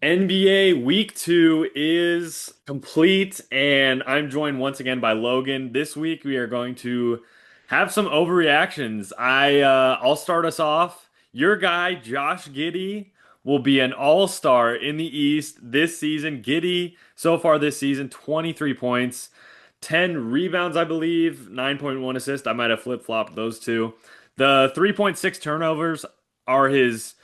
NBA Week 2 is complete, and I'm joined once again by Logan. This week we are going to have some overreactions. I'll start us off. Your guy Josh Giddey will be an all-star in the East this season. Giddey so far this season 23 points, 10 rebounds, I believe, 9.1 assists. I might have flip-flopped those two. The 3.6 turnovers are his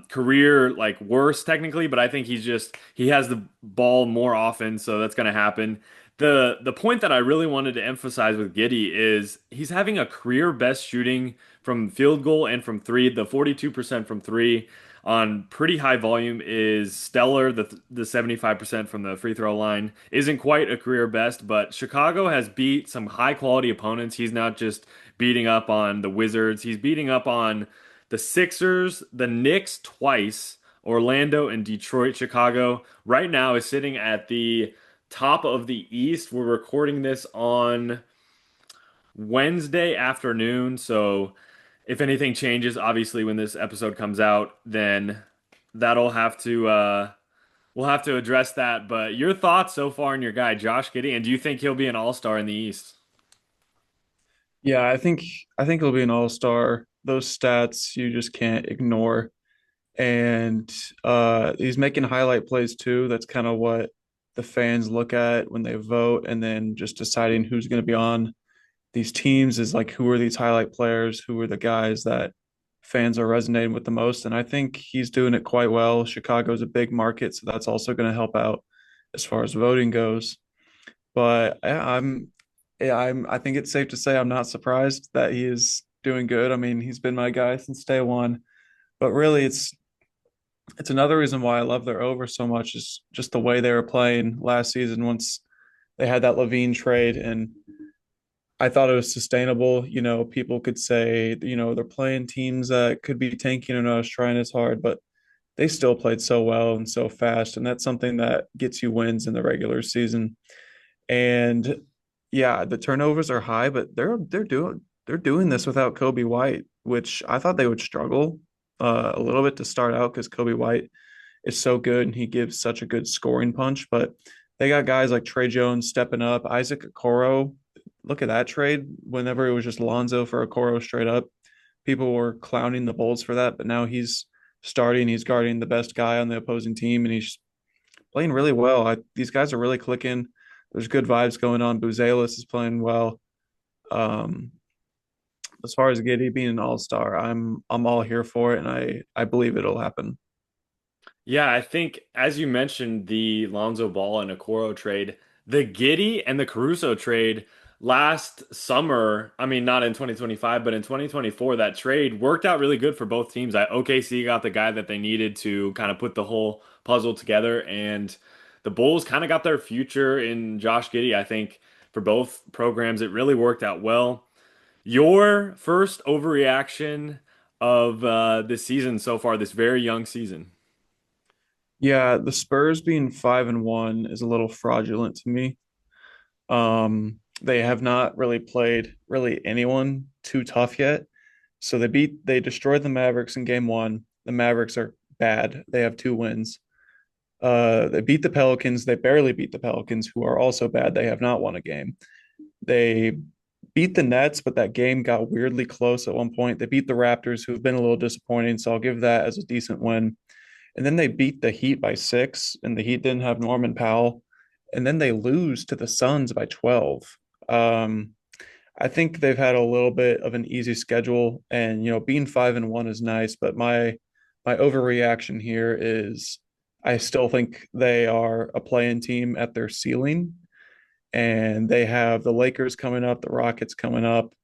career like worst technically, but I think he has the ball more often, so that's going to happen. The point that I really wanted to emphasize with Giddey is he's having a career best shooting from field goal and from three. The 42% from three on pretty high volume is stellar. The 75% from the free throw line isn't quite a career best, but Chicago has beat some high quality opponents. He's not just beating up on the Wizards, he's beating up on the Sixers, the Knicks twice, Orlando and Detroit. Chicago right now is sitting at the top of the East. We're recording this on Wednesday afternoon, so if anything changes, obviously when this episode comes out, then that'll have to we'll have to address that. But your thoughts so far on your guy Josh Giddey, and do you think he'll be an all-star in the East? Yeah, I think he'll be an all-star. Those stats you just can't ignore. And he's making highlight plays too. That's kind of what the fans look at when they vote, and then just deciding who's going to be on these teams is like who are these highlight players, who are the guys that fans are resonating with the most. And I think he's doing it quite well. Chicago's a big market, so that's also going to help out as far as voting goes. But I think it's safe to say I'm not surprised that he is doing good. I mean, he's been my guy since day one. But really, it's another reason why I love their over so much is just the way they were playing last season once they had that Levine trade, and I thought it was sustainable. People could say, they're playing teams that could be tanking and not as trying as hard, but they still played so well and so fast, and that's something that gets you wins in the regular season. And yeah, the turnovers are high, but they're doing this without Kobe White, which I thought they would struggle a little bit to start out because Kobe White is so good and he gives such a good scoring punch. But they got guys like Trey Jones stepping up, Isaac Okoro. Look at that trade. Whenever it was just Lonzo for Okoro straight up, people were clowning the Bulls for that, but now he's starting. He's guarding the best guy on the opposing team, and he's playing really well. These guys are really clicking. There's good vibes going on. Buzelis is playing well. Um, as far as Giddey being an all-star, I'm all here for it, and I believe it'll happen. Yeah, I think as you mentioned, the Lonzo Ball and Okoro trade, the Giddey and the Caruso trade last summer, I mean not in 2025, but in 2024, that trade worked out really good for both teams. OKC got the guy that they needed to kind of put the whole puzzle together, and the Bulls kind of got their future in Josh Giddey. I think for both programs, it really worked out well. Your first overreaction of this season so far, this very young season. Yeah, the Spurs being 5-1 is a little fraudulent to me. They have not really played really anyone too tough yet. So they destroyed the Mavericks in game one. The Mavericks are bad. They have two wins. They beat the Pelicans. They barely beat the Pelicans, who are also bad. They have not won a game. They beat the Nets, but that game got weirdly close at one point. They beat the Raptors, who've been a little disappointing, so I'll give that as a decent win. And then they beat the Heat by 6, and the Heat didn't have Norman Powell. And then they lose to the Suns by 12. Um, I think they've had a little bit of an easy schedule, and being 5-1 is nice, but my overreaction here is I still think they are a play-in team at their ceiling, and they have the Lakers coming up, the Rockets coming up.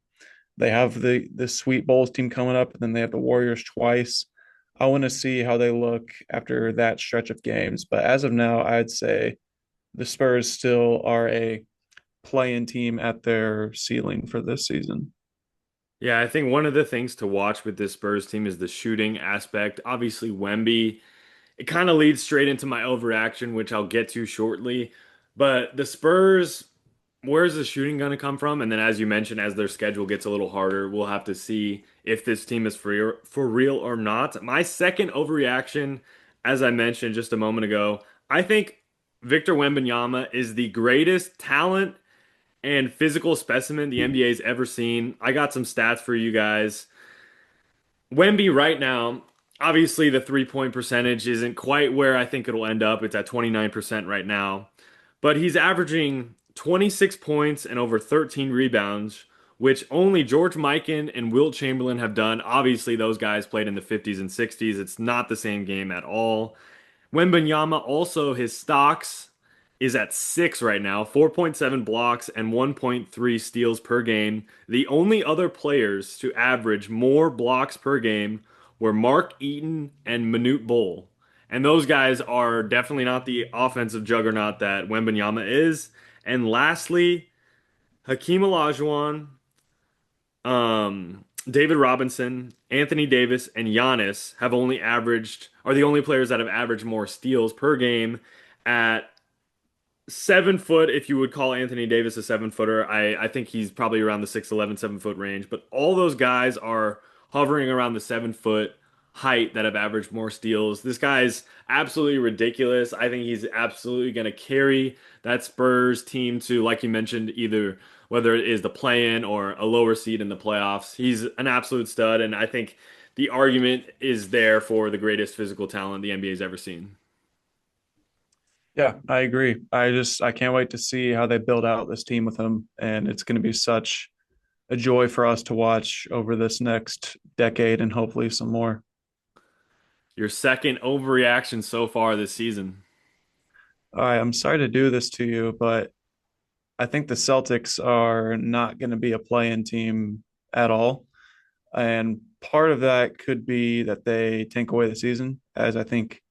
They have the Sweet Bulls team coming up, and then they have the Warriors twice. I want to see how they look after that stretch of games. But as of now, I'd say the Spurs still are a play-in team at their ceiling for this season. Yeah, I think one of the things to watch with this Spurs team is the shooting aspect. Obviously, Wemby, it kind of leads straight into my overreaction, which I'll get to shortly. But the Spurs, where's the shooting going to come from? And then, as you mentioned, as their schedule gets a little harder, we'll have to see if this team is for real or not. My second overreaction, as I mentioned just a moment ago, I think Victor Wembanyama is the greatest talent and physical specimen the NBA's ever seen. I got some stats for you guys. Wemby right now, obviously the three-point percentage isn't quite where I think it'll end up. It's at 29% right now. But he's averaging 26 points and over 13 rebounds, which only George Mikan and Wilt Chamberlain have done. Obviously, those guys played in the 50s and 60s. It's not the same game at all. Wembanyama also, his stocks is at 6 right now, 4.7 blocks and 1.3 steals per game. The only other players to average more blocks per game were Mark Eaton and Manute Bol. And those guys are definitely not the offensive juggernaut that Wembanyama is. And lastly, Hakeem Olajuwon, David Robinson, Anthony Davis, and Giannis are the only players that have averaged more steals per game at 7 foot. If you would call Anthony Davis a 7 footer, I think he's probably around the 6'11", 7 foot range. But all those guys are hovering around the 7 foot height that have averaged more steals. This guy's absolutely ridiculous. I think he's absolutely going to carry that Spurs team to, like you mentioned, either whether it is the play-in or a lower seed in the playoffs. He's an absolute stud, and I think the argument is there for the greatest physical talent the NBA's ever seen. Yeah, I agree. I can't wait to see how they build out this team with him, and it's going to be such a joy for us to watch over this next decade and hopefully some more. Your second overreaction so far this season. All right, I'm sorry to do this to you, but I think the Celtics are not going to be a play-in team at all. And part of that could be that they tank away the season, as I think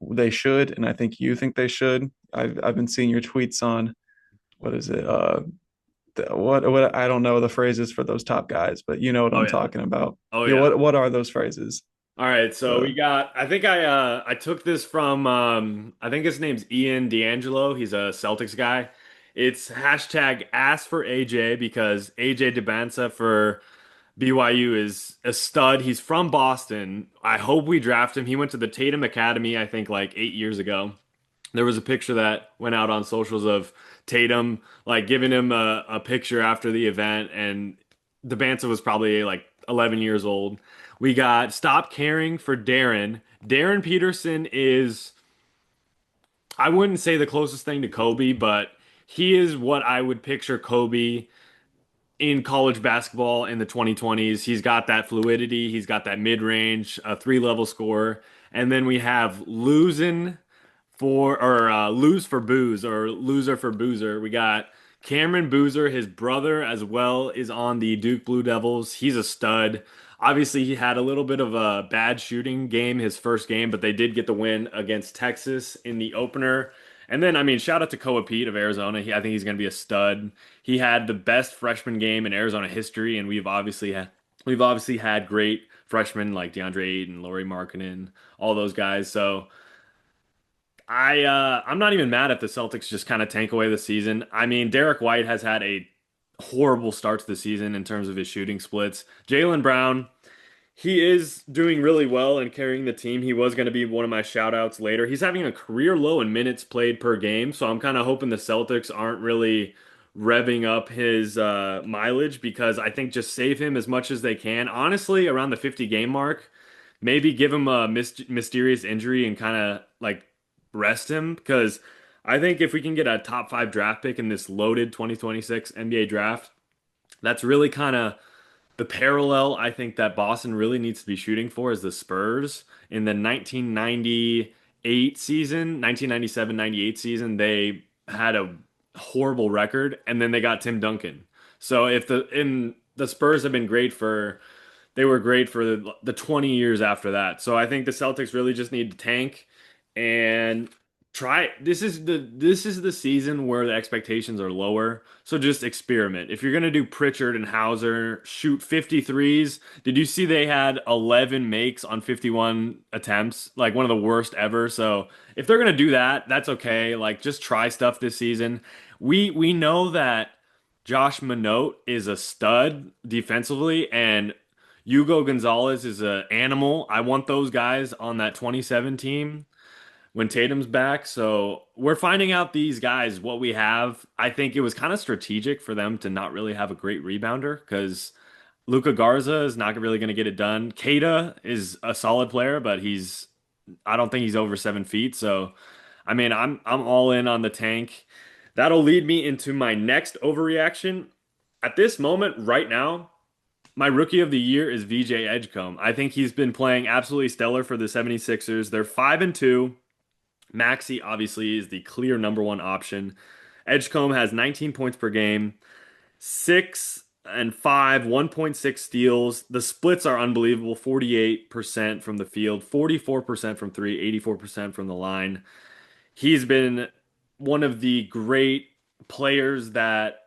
they should, and I think you think they should. I've been seeing your tweets on what is it? What I don't know the phrases for those top guys, but you know what Oh I'm yeah. talking about. Oh Yeah, yeah. what are those phrases? All right, so The we got I think I took this from I think his name's Ian D'Angelo. He's a Celtics guy. It's hashtag ask for AJ because AJ DeBanza for BYU is a stud. He's from Boston. I hope we draft him. He went to the Tatum Academy, I think like 8 years ago. There was a picture that went out on socials of Tatum like giving him a picture after the event, and DeBanza was probably like 11 years old. We got Stop Caring for Darren. Darren Peterson is, I wouldn't say the closest thing to Kobe, but he is what I would picture Kobe in college basketball in the 2020s. He's got that fluidity, he's got that mid-range, three-level score. And then we have lose for booze or loser for boozer. We got Cameron Boozer, his brother as well, is on the Duke Blue Devils. He's a stud. Obviously, he had a little bit of a bad shooting game his first game, but they did get the win against Texas in the opener. And then, I mean, shout out to Koa Pete of Arizona. I think he's going to be a stud. He had the best freshman game in Arizona history, and we've obviously had great freshmen like DeAndre Ayton, Laurie Markkanen, all those guys. So I'm not even mad if the Celtics just kind of tank away the season. I mean, Derek White has had a horrible start to the season in terms of his shooting splits. Jaylen Brown, he is doing really well and carrying the team. He was going to be one of my shout outs later. He's having a career low in minutes played per game, so I'm kind of hoping the Celtics aren't really revving up his mileage because I think just save him as much as they can. Honestly, around the 50 game mark, maybe give him a mysterious injury and kind of like rest him because I think if we can get a top five draft pick in this loaded 2026 NBA draft, that's really kind of the parallel I think that Boston really needs to be shooting for is the Spurs in the 1998 season, 1997-98 season. They had a horrible record, and then they got Tim Duncan. So if the Spurs have been great for they were great for the 20 years after that. So I think the Celtics really just need to tank and try. This is the season where the expectations are lower. So just experiment. If you're gonna do Pritchard and Hauser shoot 53s, did you see they had 11 makes on 51 attempts? Like one of the worst ever. So if they're gonna do that, that's okay. Like just try stuff this season. We know that Josh Minot is a stud defensively, and Hugo Gonzalez is an animal. I want those guys on that 27 team when Tatum's back. So we're finding out these guys what we have. I think it was kind of strategic for them to not really have a great rebounder because Luka Garza is not really going to get it done. Keita is a solid player, but I don't think he's over 7 feet. So I mean, I'm all in on the tank. That'll lead me into my next overreaction. At this moment, right now, my rookie of the year is VJ Edgecombe. I think he's been playing absolutely stellar for the 76ers. They're 5-2. Maxey obviously is the clear number one option. Edgecombe has 19 points per game, 6 and 5, 1.6 steals. The splits are unbelievable. 48% from the field, 44% from three, 84% from the line. He's been one of the great players that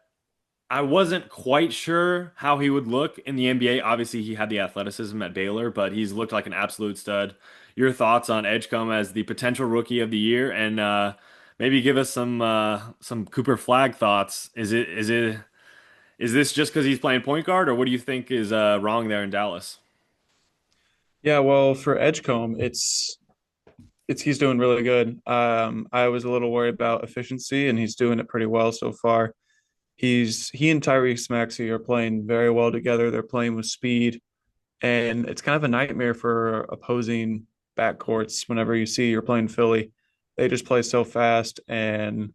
I wasn't quite sure how he would look in the NBA. Obviously, he had the athleticism at Baylor, but he's looked like an absolute stud. Your thoughts on Edgecombe as the potential rookie of the year, and maybe give us some Cooper Flagg thoughts. Is this just because he's playing point guard, or what do you think is wrong there in Dallas? Yeah, well, for Edgecombe, it's he's doing really good. I was a little worried about efficiency, and he's doing it pretty well so far. He and Tyrese Maxey are playing very well together. They're playing with speed, and it's kind of a nightmare for opposing backcourts whenever you see you're playing Philly. They just play so fast and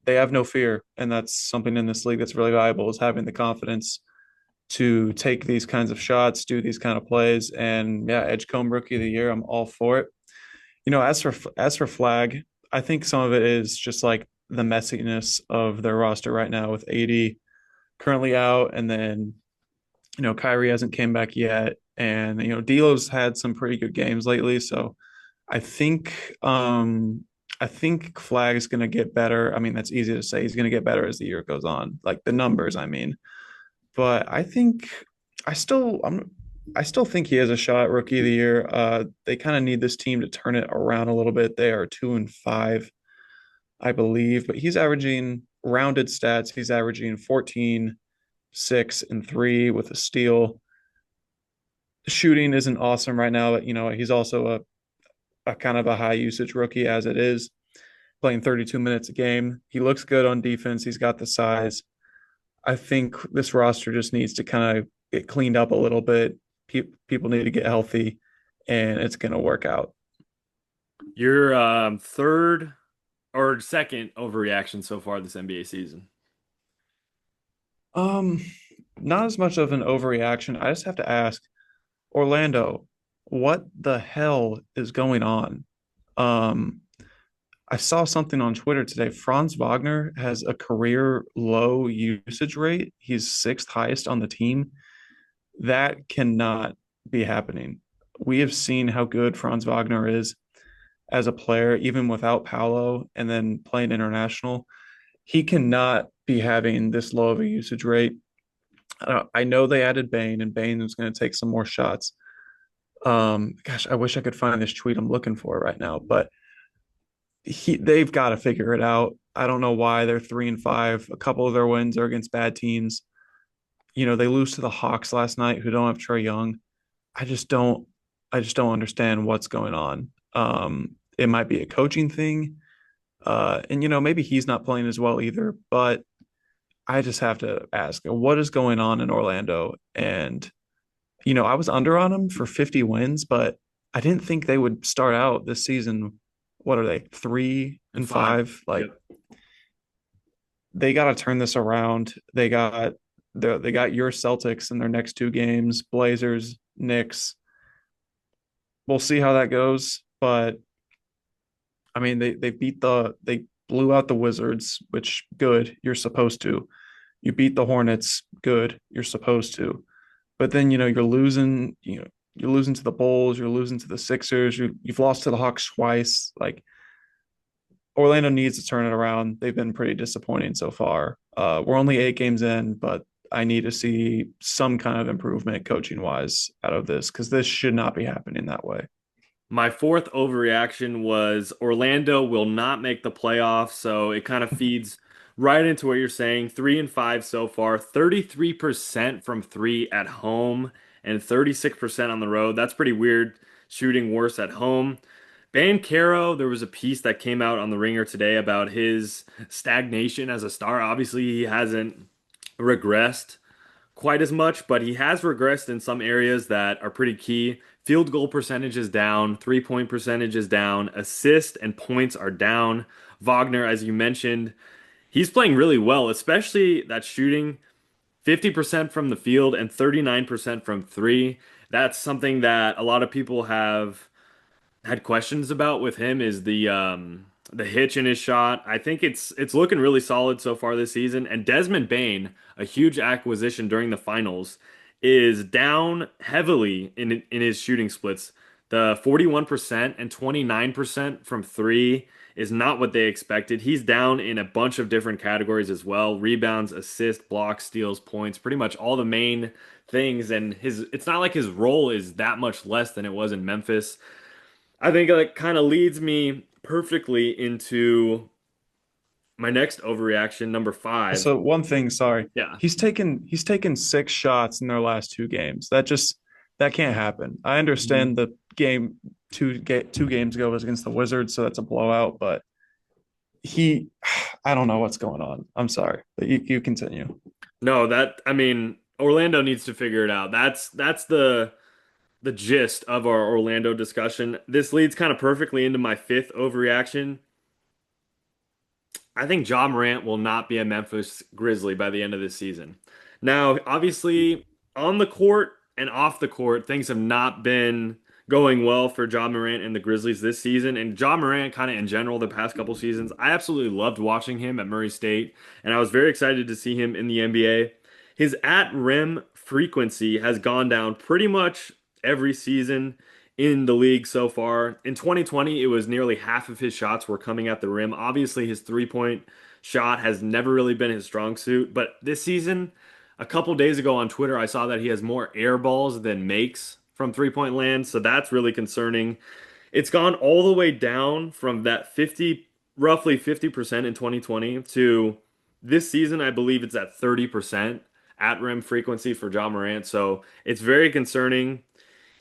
they have no fear. And that's something in this league that's really valuable is having the confidence to take these kinds of shots, do these kind of plays. And yeah, Edgecombe Rookie of the Year, I'm all for it. As for Flagg, I think some of it is just like the messiness of their roster right now with AD currently out, and then Kyrie hasn't came back yet, and D'Lo's had some pretty good games lately. So I think I think Flagg is going to get better. I mean, that's easy to say. He's going to get better as the year goes on, like the numbers. I mean, but I think I still think he has a shot at Rookie of the Year. They kind of need this team to turn it around a little bit. They are 2-5, I believe, but he's averaging rounded stats. He's averaging 14, 6, and 3 with a steal. Shooting isn't awesome right now, but he's also a kind of a high usage rookie as it is, playing 32 minutes a game. He looks good on defense. He's got the size. I think this roster just needs to kind of get cleaned up a little bit. People need to get healthy, and it's going to work out. Your third or second overreaction so far this NBA season. Um, Not as much of an overreaction. I just have to ask, Orlando, what the hell is going on? Um, I saw something on Twitter today. Franz Wagner has a career low usage rate. He's sixth highest on the team. That cannot be happening. We have seen how good Franz Wagner is as a player, even without Paolo and then playing international. He cannot be having this low of a usage rate. I know they added Bane, and Bane is going to take some more shots. Gosh, I wish I could find this tweet I'm looking for right now, but they've got to figure it out. I don't know why they're 3-5. A couple of their wins are against bad teams. They lose to the Hawks last night, who don't have Trae Young. I just don't I just don't understand what's going on. It might be a coaching thing. And maybe he's not playing as well either, but I just have to ask, what is going on in Orlando? And I was under on them for 50 wins, but I didn't think they would start out this season. What are they? three And and five. five? Like Yep. they got to turn this around. They got your Celtics in their next two games, Blazers, Knicks. We'll see how that goes, but I mean they blew out the Wizards, which good, you're supposed to. You beat the Hornets, good, you're supposed to. But then you're losing to the Bulls, you're losing to the Sixers, you've lost to the Hawks twice. Like Orlando needs to turn it around. They've been pretty disappointing so far. We're only 8 games in, but I need to see some kind of improvement coaching wise out of this because this should not be happening that way. My fourth overreaction was Orlando will not make the playoffs, so it kind of feeds right into what you're saying. 3-5 so far, 33% from three at home, and 36% on the road. That's pretty weird, shooting worse at home. Caro, there was a piece that came out on the Ringer today about his stagnation as a star. Obviously, he hasn't regressed quite as much, but he has regressed in some areas that are pretty key. Field goal percentage is down, 3-point percentage is down, assist and points are down. Wagner, as you mentioned, he's playing really well, especially that shooting 50% from the field and 39% from three. That's something that a lot of people have had questions about with him is the hitch in his shot. I think it's looking really solid so far this season. And Desmond Bane, a huge acquisition during the finals, is down heavily in his shooting splits. The 41% and 29% from three is not what they expected. He's down in a bunch of different categories as well. Rebounds, assists, blocks, steals, points, pretty much all the main things. And his it's not like his role is that much less than it was in Memphis. I think that kind of leads me perfectly into my next overreaction, number five. Also, one thing, sorry. Yeah. He's taken 6 shots in their last 2 games. That can't happen. I Mhm. understand the game 2 games ago was against the Wizards, so that's a blowout, but he I don't know what's going on. I'm sorry. But you continue. No, that I mean, Orlando needs to figure it out. That's the gist of our Orlando discussion. This leads kind of perfectly into my fifth overreaction. I think Ja Morant will not be a Memphis Grizzly by the end of this season. Now, obviously, on the court and off the court, things have not been going well for Ja Morant and the Grizzlies this season. And Ja Morant, kind of in general, the past couple seasons, I absolutely loved watching him at Murray State, and I was very excited to see him in the NBA. His at rim frequency has gone down pretty much every season in the league so far. In 2020, it was nearly half of his shots were coming at the rim. Obviously, his three-point shot has never really been his strong suit, but this season, a couple days ago on Twitter, I saw that he has more air balls than makes from three-point land, so that's really concerning. It's gone all the way down from that 50, roughly 50% in 2020 to this season, I believe it's at 30% at rim frequency for Ja Morant. So it's very concerning.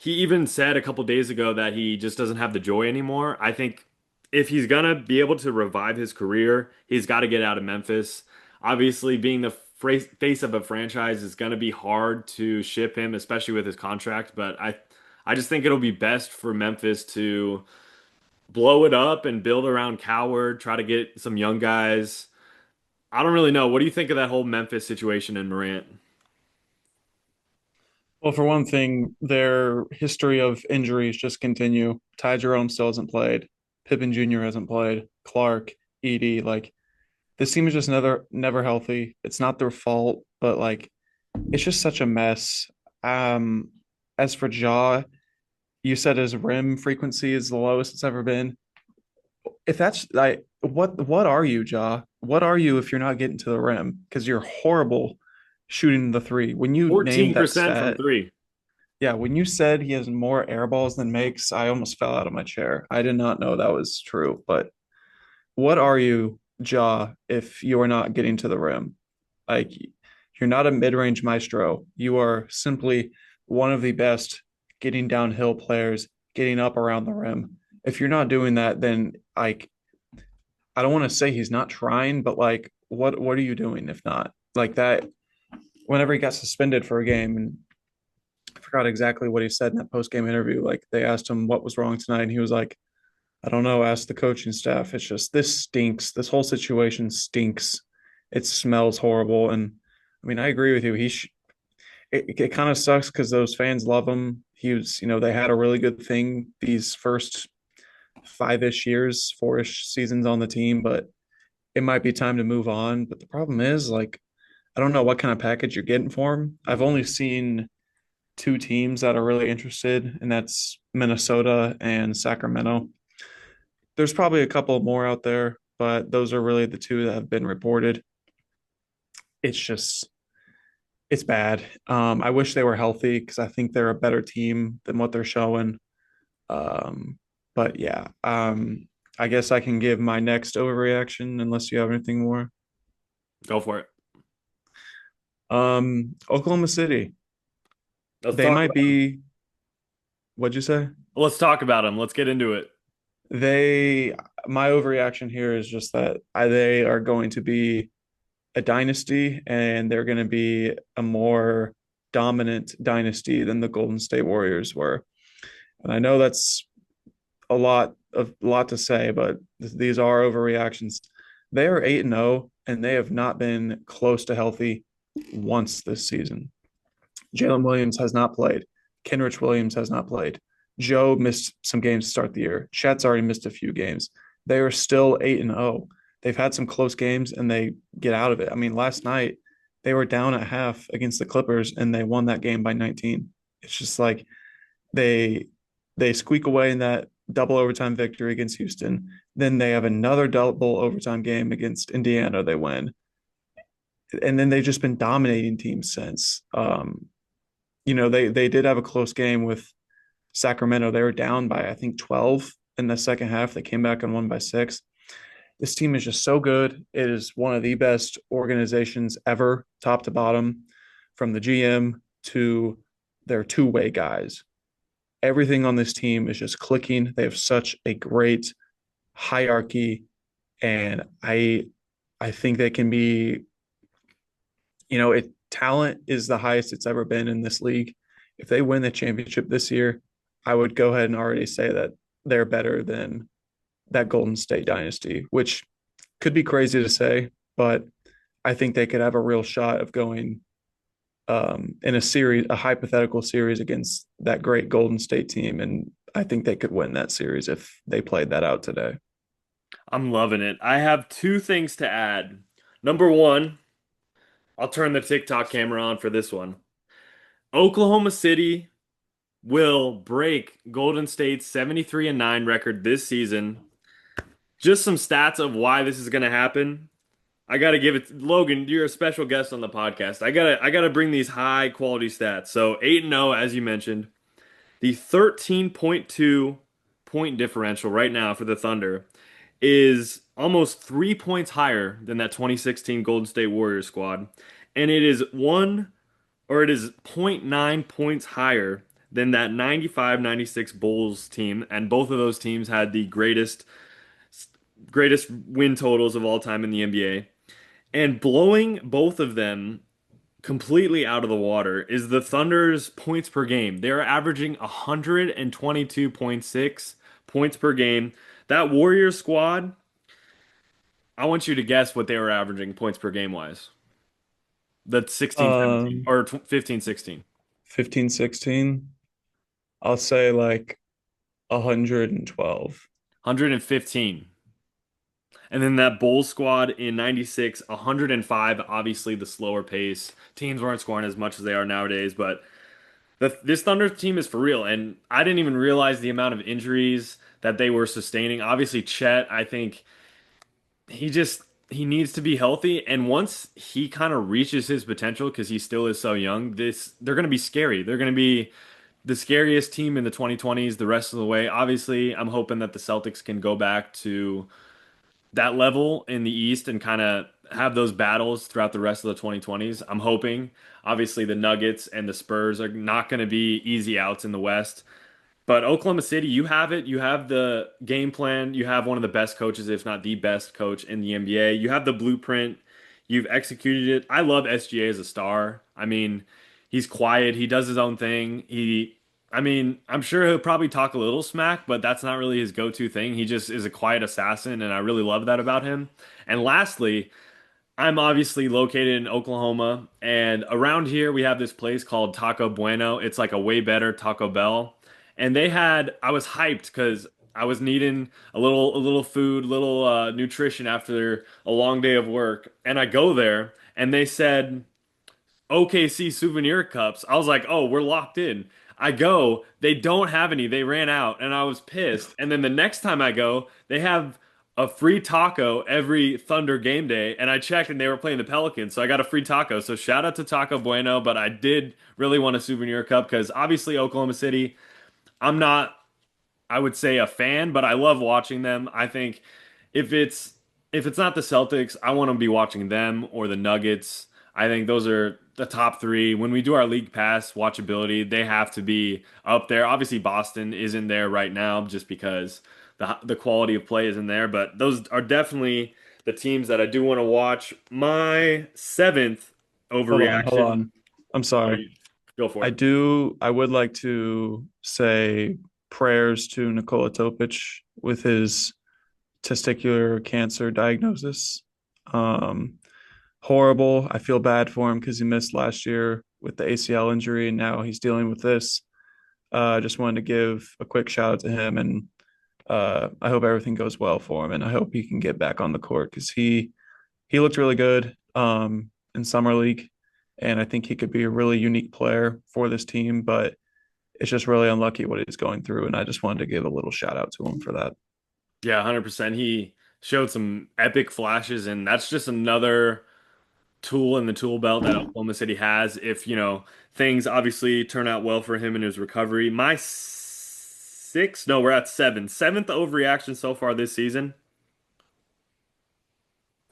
He even said a couple days ago that he just doesn't have the joy anymore. I think if he's gonna be able to revive his career, he's got to get out of Memphis. Obviously, being the face of a franchise is gonna be hard to ship him, especially with his contract. But I just think it'll be best for Memphis to blow it up and build around Coward, try to get some young guys. I don't really know. What do you think of that whole Memphis situation and Morant? Well, for one thing, their history of injuries just continue. Ty Jerome still hasn't played. Pippen Jr. hasn't played. Clark, Edie, like this team is just never healthy. It's not their fault, but like it's just such a mess. Um, as for Ja, you said his rim frequency is the lowest it's ever been. If that's like what are you, Ja? What are you if you're not getting to the rim? Because you're horrible shooting the three. When you named that 14% from stat, three. yeah, when you said he has more air balls than makes, I almost fell out of my chair. I did not know that was true. But what are you, Ja, if you are not getting to the rim? Like you're not a mid-range maestro. You are simply one of the best getting downhill players, getting up around the rim. If you're not doing that, then like I don't want to say he's not trying, but like what are you doing if not? Like that whenever he got suspended for a game and I forgot exactly what he said in that post-game interview. Like they asked him what was wrong tonight, and he was like, "I don't know. Ask the coaching staff. It's just this stinks. This whole situation stinks. It smells horrible." And I mean, I agree with you. It kind of sucks because those fans love him. He was, they had a really good thing these first 5-ish years, 4-ish seasons on the team, but it might be time to move on. But the problem is, like, I don't know what kind of package you're getting for him. I've only seen 2 teams that are really interested, and that's Minnesota and Sacramento. There's probably a couple more out there, but those are really the 2 that have been reported. It's just it's bad. I wish they were healthy because I think they're a better team than what they're showing. But yeah, I guess I can give my next overreaction unless you have anything more. Go for it. Oklahoma City. Let's They talk might about them. be, what'd you say? Let's talk about them. Let's get into it. They, my overreaction here is just that they are going to be a dynasty and they're going to be a more dominant dynasty than the Golden State Warriors were. And I know that's a lot to say, but these are overreactions. They are 8-0 and they have not been close to healthy once this season. Jalen Williams has not played. Kenrich Williams has not played. Joe missed some games to start the year. Chet's already missed a few games. They are still 8-0. They've had some close games and they get out of it. I mean, last night they were down at half against the Clippers and they won that game by 19. It's just like they they squeak away in that double overtime victory against Houston. Then they have another double overtime game against Indiana. They win, and then they've just been dominating teams since. They did have a close game with Sacramento. They were down by I think 12 in the second half. They came back and won by 6. This team is just so good. It is one of the best organizations ever, top to bottom, from the GM to their two-way guys. Everything on this team is just clicking. They have such a great hierarchy, and I think they can be, talent is the highest it's ever been in this league. If they win the championship this year, I would go ahead and already say that they're better than that Golden State dynasty, which could be crazy to say, but I think they could have a real shot of going in a series, a hypothetical series against that great Golden State team. And I think they could win that series if they played that out today. I'm loving it. I have two things to add. Number one, I'll turn the TikTok camera on for this one. Oklahoma City will break Golden State's 73-9 record this season. Just some stats of why this is going to happen. I got to give it Logan, you're a special guest on the podcast. I got to bring these high quality stats. So 8-0 as you mentioned. The 13.2 point differential right now for the Thunder is almost 3 points higher than that 2016 Golden State Warriors squad. And it is it is zero point 0.9 points higher than that 95-96 Bulls team. And both of those teams had the greatest win totals of all time in the NBA. And blowing both of them completely out of the water is the Thunder's points per game. They're averaging 122.6 points per game. That Warriors squad, I want you to guess what they were averaging points per game wise. That's 16-17 Um, or 15-16. 15, 16. I'll say like 112. 115. And then that Bulls squad in 96, 105, obviously the slower pace. Teams weren't scoring as much as they are nowadays, but this Thunder team is for real. And I didn't even realize the amount of injuries that they were sustaining. Obviously, Chet, I think he needs to be healthy. And once he kind of reaches his potential, because he still is so young, they're going to be scary. They're going to be the scariest team in the 2020s the rest of the way. Obviously, I'm hoping that the Celtics can go back to that level in the East and kind of have those battles throughout the rest of the 2020s. I'm hoping. Obviously, the Nuggets and the Spurs are not going to be easy outs in the West. But Oklahoma City, you have it. You have the game plan. You have one of the best coaches, if not the best coach in the NBA. You have the blueprint. You've executed it. I love SGA as a star. I mean, he's quiet. He does his own thing. I'm sure he'll probably talk a little smack, but that's not really his go-to thing. He just is a quiet assassin, and I really love that about him. And lastly, I'm obviously located in Oklahoma, and around here we have this place called Taco Bueno. It's like a way better Taco Bell. And I was hyped because I was needing a little food, little nutrition after a long day of work. And I go there, and they said OKC souvenir cups. I was like, oh, we're locked in. I go, they don't have any. They ran out, and I was pissed. And then the next time I go, they have a free taco every Thunder game day. And I checked, and they were playing the Pelicans, so I got a free taco. So shout out to Taco Bueno, but I did really want a souvenir cup because obviously Oklahoma City, I'm not, I would say a fan, but I love watching them. I think if it's if it's not the Celtics, I want to be watching them or the Nuggets. I think those are the top three. When we do our league pass watchability, they have to be up there. Obviously, Boston isn't there right now just because the quality of play isn't there, but those are definitely the teams that I do want to watch. My seventh Hold overreaction. on. I'm Oh, sorry. you go for it. I would like to say prayers to Nikola Topic with his testicular cancer diagnosis. Um, Horrible. I feel bad for him because he missed last year with the ACL injury, and now he's dealing with this. Just wanted to give a quick shout out to him, and I hope everything goes well for him, and I hope he can get back on the court because he looked really good in summer league, and I think he could be a really unique player for this team. But it's just really unlucky what he's going through, and I just wanted to give a little shout out to him for that. Yeah, 100%. He showed some epic flashes, and that's just another tool in the tool belt that Oklahoma City has if, things obviously turn out well for him in his recovery. My sixth, no, we're at seven. Seventh overreaction so far this season.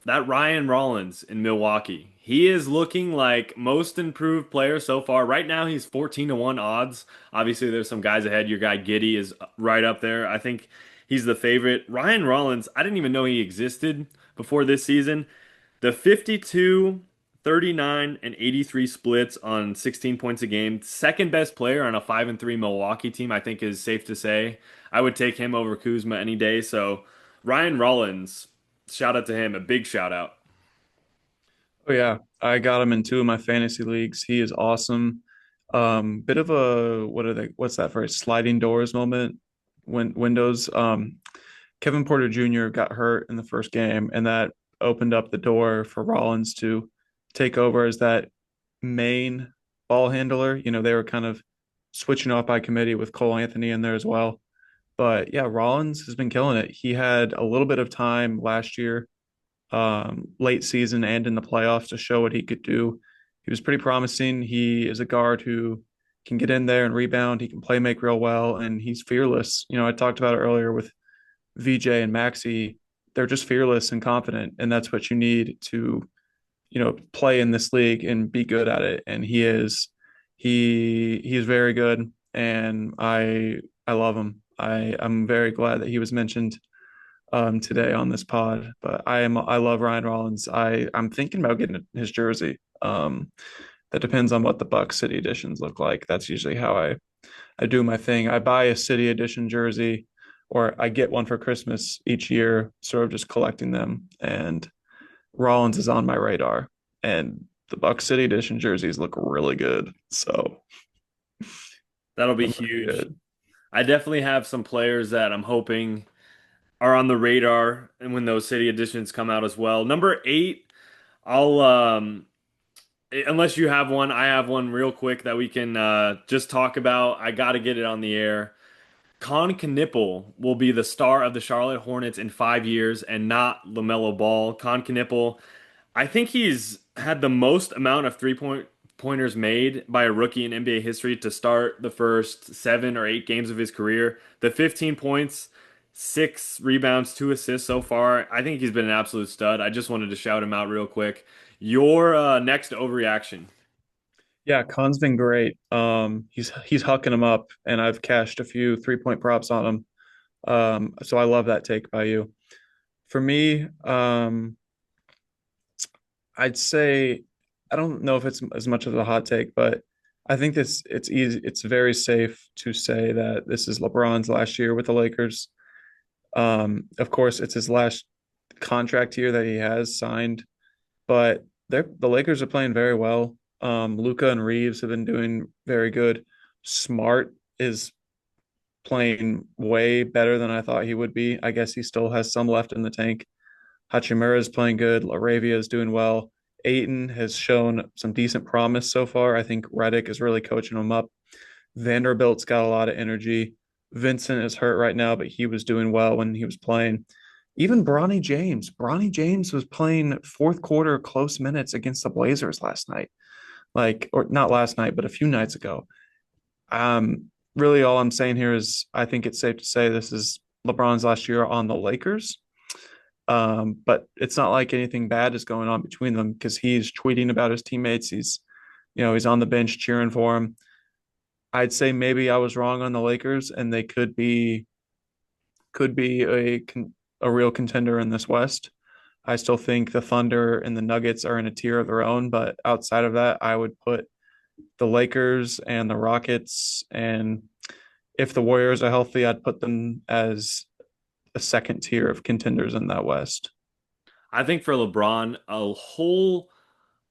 That Ryan Rollins in Milwaukee. He is looking like most improved player so far. Right now, he's 14 to 1 odds. Obviously, there's some guys ahead. Your guy Giddey is right up there. I think he's the favorite. Ryan Rollins, I didn't even know he existed before this season. The 52, 39, and 83 splits on 16 points a game. Second best player on a 5 and 3 Milwaukee team, I think is safe to say. I would take him over Kuzma any day. So Ryan Rollins, shout out to him, a big shout out. Oh yeah, I got him in two of my fantasy leagues. He is awesome. Bit of a what's that for a sliding doors moment when Windows. Kevin Porter Jr. got hurt in the first game, and that opened up the door for Rollins to take over as that main ball handler. They were kind of switching off by committee with Cole Anthony in there as well. But yeah, Rollins has been killing it. He had a little bit of time last year, late season and in the playoffs to show what he could do. He was pretty promising. He is a guard who can get in there and rebound. He can play make real well, and he's fearless. I talked about it earlier with VJ and Maxi. They're just fearless and confident, and that's what you need to, play in this league and be good at it. And he is. He is very good, and I love him. I'm very glad that he was mentioned today on this pod. But I love Ryan Rollins. I'm thinking about getting his jersey. That depends on what the Buck City editions look like. That's usually how I do my thing. I buy a City edition jersey, or I get one for Christmas each year, sort of just collecting them. And Rollins is on my radar, and the Buck City edition jerseys look really good. So That'll be I'm very huge. good. I definitely have some players that I'm hoping are on the radar and when those city editions come out as well. Number eight, I'll unless you have one, I have one real quick that we can just talk about. I got to get it on the air. Kon Knueppel will be the star of the Charlotte Hornets in 5 years and not LaMelo Ball. Kon Knueppel, I think he's had the most amount of pointers made by a rookie in NBA history to start the first 7 or 8 games of his career. The 15 points, 6 rebounds, 2 assists so far. I think he's been an absolute stud. I just wanted to shout him out real quick. Your next overreaction. Yeah, Khan's been great. He's hucking him up, and I've cashed a few 3-point props on him. So I love that take by you. For me, I'd say I don't know if it's as much of a hot take, but I think it's easy. It's very safe to say that this is LeBron's last year with the Lakers. Of course, it's his last contract year that he has signed, but the Lakers are playing very well. Luka and Reeves have been doing very good. Smart is playing way better than I thought he would be. I guess he still has some left in the tank. Hachimura is playing good. Laravia is doing well. Aiton has shown some decent promise so far. I think Redick is really coaching him up. Vanderbilt's got a lot of energy. Vincent is hurt right now, but he was doing well when he was playing. Even Bronny James. Bronny James was playing fourth quarter close minutes against the Blazers last night. Or not last night, but a few nights ago. Really all I'm saying here is I think it's safe to say this is LeBron's last year on the Lakers. But it's not like anything bad is going on between them because he's tweeting about his teammates. He's on the bench cheering for him. I'd say maybe I was wrong on the Lakers, and they could be a real contender in this West. I still think the Thunder and the Nuggets are in a tier of their own, but outside of that, I would put the Lakers and the Rockets, and if the Warriors are healthy, I'd put them as a second tier of contenders in that West. I think for LeBron,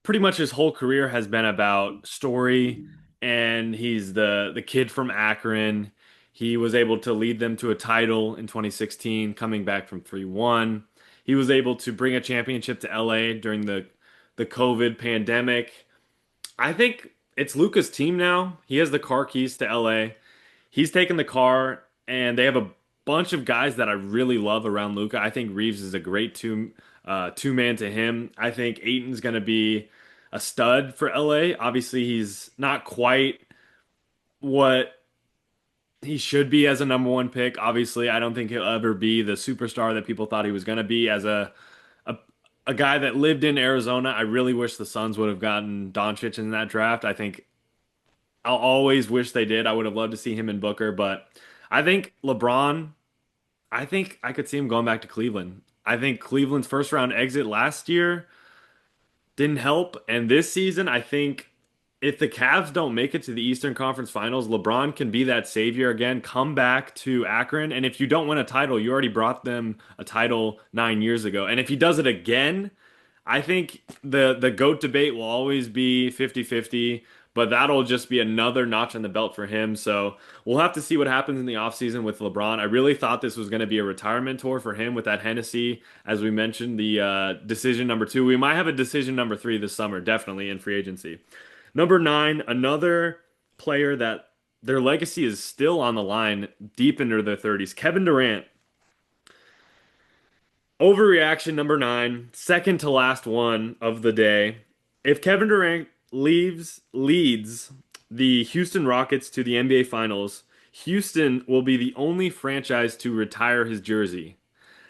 pretty much his whole career has been about story, and he's the kid from Akron. He was able to lead them to a title in 2016, coming back from 3-1. He was able to bring a championship to LA during the COVID pandemic. I think it's Luka's team now. He has the car keys to LA. He's taken the car, and they have a bunch of guys that I really love around Luka. I think Reeves is a great two man to him. I think Aiton's going to be a stud for LA. Obviously, he's not quite what he should be as a number one pick. Obviously, I don't think he'll ever be the superstar that people thought he was going to be as a a guy that lived in Arizona. I really wish the Suns would have gotten Doncic in that draft. I think I'll always wish they did. I would have loved to see him in Booker, but I think LeBron, I think I could see him going back to Cleveland. I think Cleveland's first round exit last year didn't help. And this season, I think if the Cavs don't make it to the Eastern Conference Finals, LeBron can be that savior again, come back to Akron. And if you don't win a title, you already brought them a title 9 years ago. And if he does it again, I think the GOAT debate will always be 50-50, but that'll just be another notch on the belt for him. So we'll have to see what happens in the offseason with LeBron. I really thought this was going to be a retirement tour for him with that Hennessy, as we mentioned, the decision number two. We might have a decision number three this summer, definitely in free agency. Number nine, another player that their legacy is still on the line deep into their 30s, Kevin Durant. Overreaction number nine, second to last one of the day. If Kevin Durant leads the Houston Rockets to the NBA Finals, Houston will be the only franchise to retire his jersey.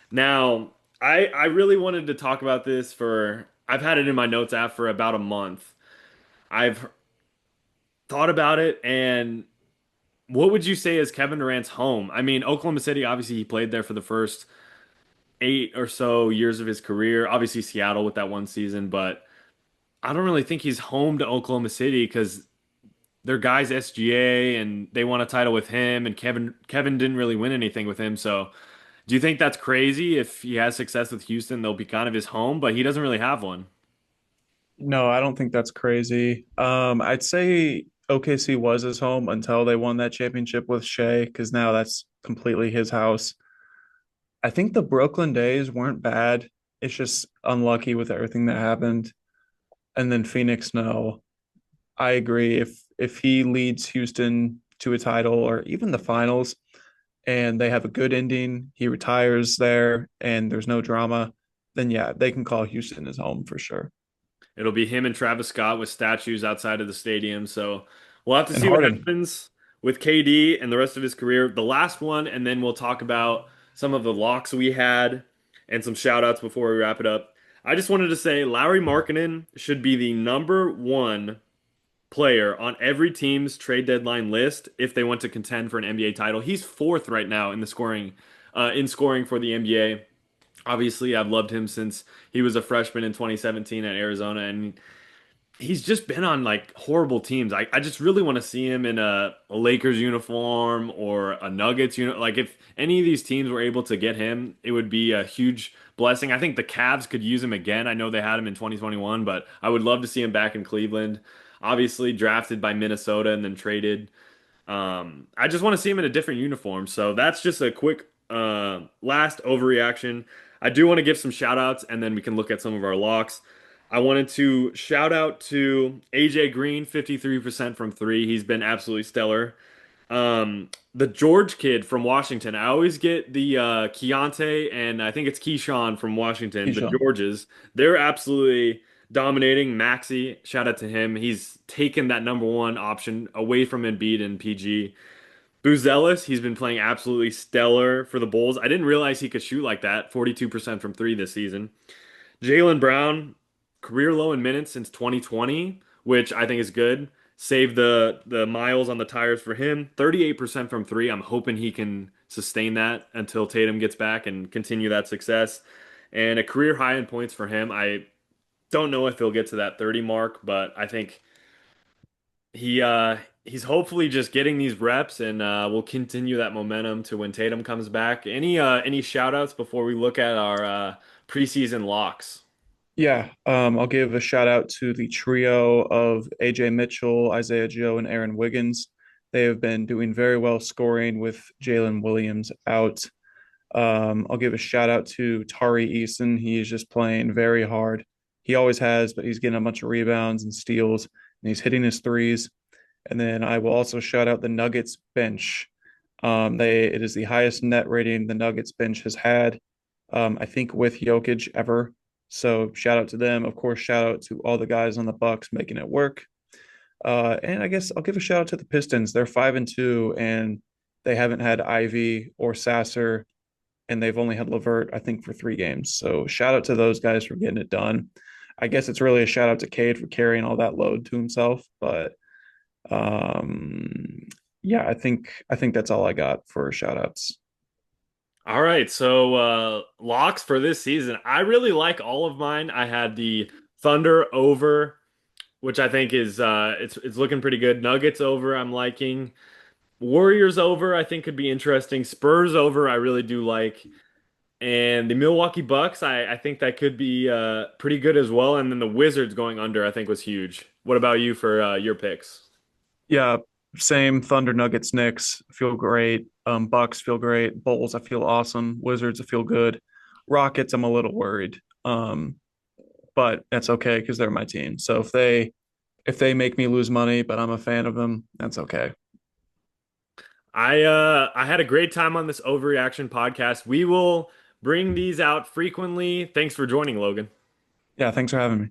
Now, I really wanted to talk about this I've had it in my notes app for about a month. I've thought about it, and what would you say is Kevin Durant's home? I mean, Oklahoma City, obviously he played there for the first 8 or so years of his career. Obviously Seattle with that one season, but I don't really think he's home to Oklahoma City because their guy's SGA and they won a title with him, and Kevin didn't really win anything with him. So do you think that's crazy? If he has success with Houston, they'll be kind of his home, but he doesn't really have one. No, I don't think that's crazy. I'd say OKC was his home until they won that championship with Shea, because now that's completely his house. I think the Brooklyn days weren't bad. It's just unlucky with everything that happened. And then Phoenix, no. I agree. If he leads Houston to a title or even the finals and they have a good ending, he retires there and there's no drama, then yeah, they can call Houston his home for sure. It'll be him and Travis Scott with statues outside of the stadium. So we'll have to And see what Harden. happens with KD and the rest of his career. The last one, and then we'll talk about some of the locks we had and some shout outs before we wrap it up. I just wanted to say Larry Markkanen should be the number one player on every team's trade deadline list if they want to contend for an NBA title. He's fourth right now in the scoring for the NBA. Obviously, I've loved him since he was a freshman in 2017 at Arizona, and he's just been on like horrible teams. I just really want to see him in a Lakers uniform or a Nuggets uniform. Like if any of these teams were able to get him, it would be a huge blessing. I think the Cavs could use him again. I know they had him in 2021, but I would love to see him back in Cleveland. Obviously drafted by Minnesota and then traded. I just want to see him in a different uniform. So that's just a quick last overreaction. I do want to give some shout outs and then we can look at some of our locks. I wanted to shout out to AJ Green, 53% from three. He's been absolutely stellar. The George kid from Washington. I always get the Keontae and I think it's Keyshawn from Washington, the Keyshawn. Georges. They're absolutely dominating. Maxi, shout out to him. He's taken that number one option away from Embiid and PG. Boozeless, he's been playing absolutely stellar for the Bulls. I didn't realize he could shoot like that, 42% from three this season. Jaylen Brown, career low in minutes since 2020, which I think is good. Save the miles on the tires for him. 38% from three. I'm hoping he can sustain that until Tatum gets back and continue that success. And a career high in points for him. I don't know if he'll get to that 30 mark, but I think he's hopefully just getting these reps and will continue that momentum to when Tatum comes back. Any shout outs before we look at our preseason locks? Yeah, I'll give a shout out to the trio of AJ Mitchell, Isaiah Joe, and Aaron Wiggins. They have been doing very well scoring with Jalen Williams out. I'll give a shout out to Tari Eason. He is just playing very hard. He always has, but he's getting a bunch of rebounds and steals, and he's hitting his threes. And then I will also shout out the Nuggets bench. It is the highest net rating the Nuggets bench has had, I think, with Jokic ever. So shout out to them. Of course, shout out to all the guys on the Bucks making it work. And I guess I'll give a shout out to the Pistons. They're 5-2, and they haven't had Ivy or Sasser, and they've only had Levert, I think, for 3 games. So shout out to those guys for getting it done. I guess it's really a shout out to Cade for carrying all that load to himself. But um, yeah, I think that's all I got for shout outs. All right, so locks for this season. I really like all of mine. I had the Thunder over, which I think is it's looking pretty good. Nuggets over, I'm liking. Warriors over, I think could be interesting. Spurs over, I really do like. And the Milwaukee Bucks, I think that could be pretty good as well. And then the Wizards going under, I think was huge. What about you for your picks? Yeah, same. Thunder, Nuggets, Knicks feel great. Bucks feel great. Bulls, I feel awesome. Wizards, I feel good. Rockets, I'm a little worried. But that's okay because they're my team. So if they make me lose money, but I'm a fan of them, that's okay. I had a great time on this overreaction podcast. We will bring these out frequently. Thanks for joining, Logan. Yeah, thanks for having me.